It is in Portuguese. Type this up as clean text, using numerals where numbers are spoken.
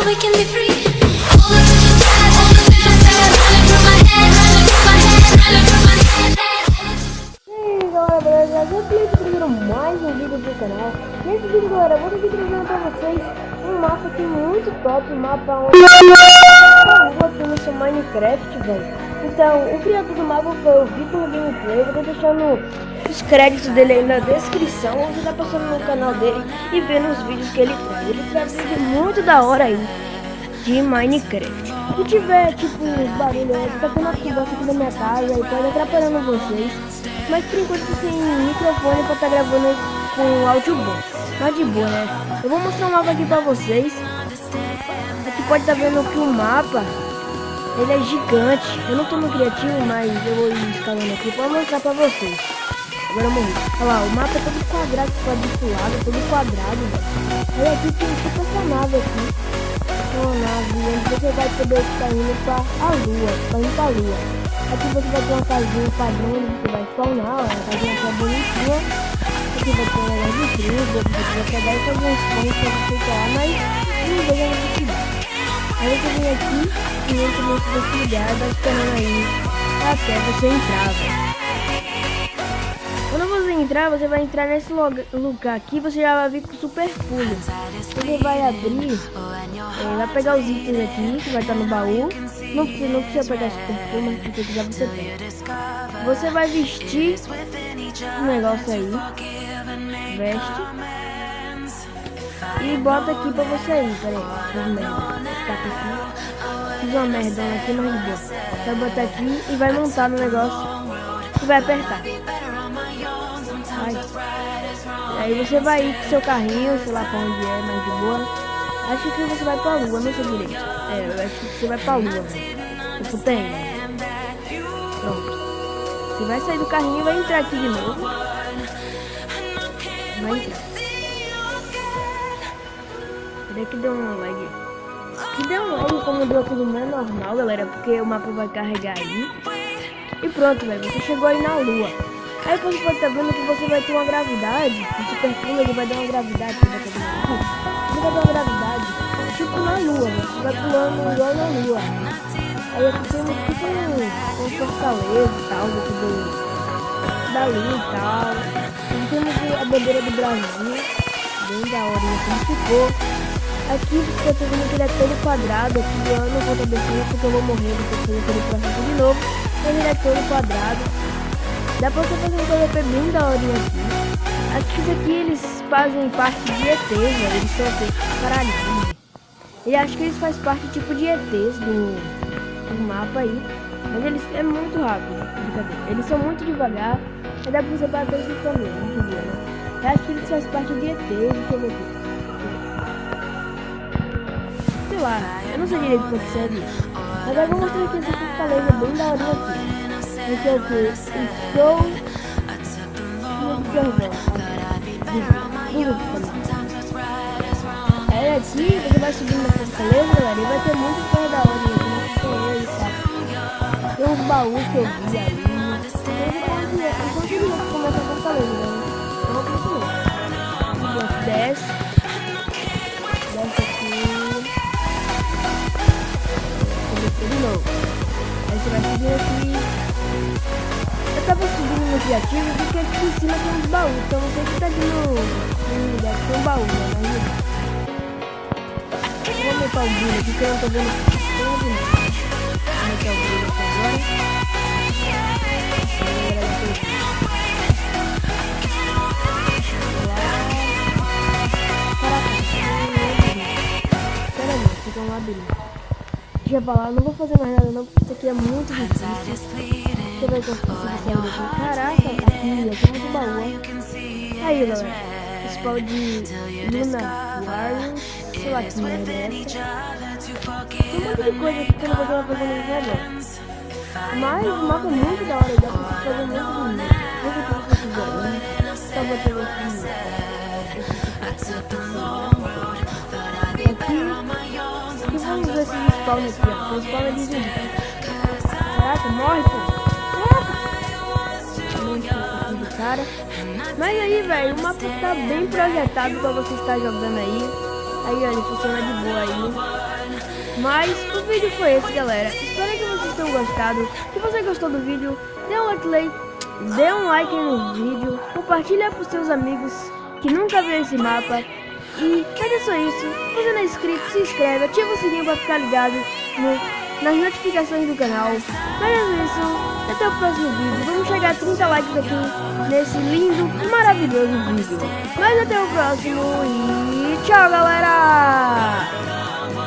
we can be free. All the visions sad, all the visions sad, running through my head, running through my head, running through my head. E aí galera, beleza? Eu tô aqui trazendo mais um vídeo pro canal. Nesse vídeo, galera, eu vou aqui trazendo pra vocês um mapa aqui muito top, um mapa onde eu aqui no seu Minecraft, velho. Então, o criador do mapa foi o Vitor Gameplay. Eu vou deixando os créditos dele aí na descrição. Você tá passando no canal dele e vendo os vídeos que ele traz. Ele traz vídeo muito da hora aí de Minecraft. Se tiver tipo barulho, tá tendo uma conversa aqui na minha casa e pode atrapalhando vocês. Mas por enquanto sem microfone pra estar gravando com áudio bom. Mas de boa, né? Eu vou mostrar um mapa aqui pra vocês. Aqui pode estar vendo que o mapa, ele é gigante. Eu não tô no criativo, mas eu vou ir escalando aqui pra mostrar pra vocês. Agora eu morri. Olha lá, o mapa é todo quadrado, quadriculado, todo quadrado, velho. Olha aqui, tem tipo essa nave aqui. Uma nave onde você vai poder estar indo pra a lua, pra ir pra lua. Aqui você vai ter uma casinha padrão onde você vai spawnar, ó, uma casinha que é bonitinha. Aqui vai ter um negócio de trigo, você vai pegar e fazer uns pães pra você lá, mas não vejo a necessidade. Aí você vem aqui e entra nesse lugar, vai esperando aí até você entrar, velho. Quando você entrar, você vai entrar nesse lugar aqui, você já vai vir com super pulo. Você vai abrir, vai pegar os itens aqui, que vai estar no baú. Não precisa pegar super pulo, mas se você quiser você pega. Você vai vestir um negócio aí, veste. E bota aqui pra você ir, peraí, fiz uma merdona aqui, mas de boa. Vai botar aqui e vai montar no negócio e vai apertar. Aí você vai ir com seu carrinho, sei lá pra onde é, mas de boa. Acho que você vai pra lua, não sei direito. Eu acho que você vai pra lua, velho. Tipo, tem. Pronto. Você vai sair do carrinho e vai entrar aqui de novo. Vai entrar. Peraí que deu um lag. Que deu um lag como deu tudo mais normal, galera, porque o mapa vai carregar aí. E pronto, velho, você chegou aí na lua. Aí você pode estar vendo que você vai ter uma gravidade. O super pulo, ele vai dar uma gravidade. Ele vai dar uma gravidade tipo na lua, né? Você vai pulando igual na lua. Aí aqui tem um fortaleza e tal, da lua e tal. E temos a bandeira do Brasil, bem da hora como ficou. Aqui você tá vendo que ele é todo quadrado. Aqui eu não vou estar descendo porque eu vou morrer depois de fazer aquele processo de novo. Mas ele é todo quadrado. Dá pra você fazer um PVP bem da hora aqui. Aqui eles fazem parte de ETs, velho. Eles são ETs, caralho. E acho que eles fazem parte tipo de ETs do mapa aí. Mas eles é muito rápido, brincadeira. Eles são muito devagar. Mas dá pra você bater isso também, muito bom, né? Eu acho que eles fazem parte de ETs, deixa eu ver aqui. Sei lá, eu não sei direito pra que serve isso. Mas agora eu vou mostrar aqui essa fortaleza bem da hora aqui. Esse é o que? O show Aí aqui você vai subindo na fortaleza, galera, e vai ter muito coisa da hora aqui, tá? Tem uns baús que eu vi ali. Enquanto ele começa a fortaleza, né? Então continua. Desce aqui. De novo. Aí você vai subir aqui. Eu tava subindo no criativo porque aqui em cima tem uns baús. Então você que tá aqui no lugar que tem um baú, né? Eu vou aumentar o brilho aqui que eu não tô vendo todo. Vou aumentar o brilho aqui agora. Pera aí, aqui tem um labirinto. Deixa eu falar, eu não vou fazer mais nada não, porque isso aqui é muito difícil. Você vai conseguir sair daqui. Caraca, aqui é muito baú. Aí, galera, spawn de Luna Warriors, sei lá que merda é essa. Tem um monte de coisa aqui que eu não vou fazer no agora. Mas o mapa é muito da hora, dá pra você fazer muito bonito. Muito que você quiser, né? Só vou ter aqui, vamos ver esse spawn aqui, ó. O spawn é de zumbi. Caraca, morre, pô. Muito cara. Mas aí, velho, o mapa tá bem projetado pra você estar jogando aí. Aí, ó, ele funciona de boa aí. Mas o vídeo foi esse, galera. Espero que vocês tenham gostado. Se você gostou do vídeo, dê um like aí no vídeo, compartilha com seus amigos que nunca viram esse mapa. E é só isso. Se você não é inscrito, se inscreve, ativa o sininho para ficar ligado nas notificações do canal. Mas é isso. Até o próximo vídeo. Vamos chegar a 30 likes aqui nesse lindo e maravilhoso vídeo. Mas até o próximo e tchau, galera!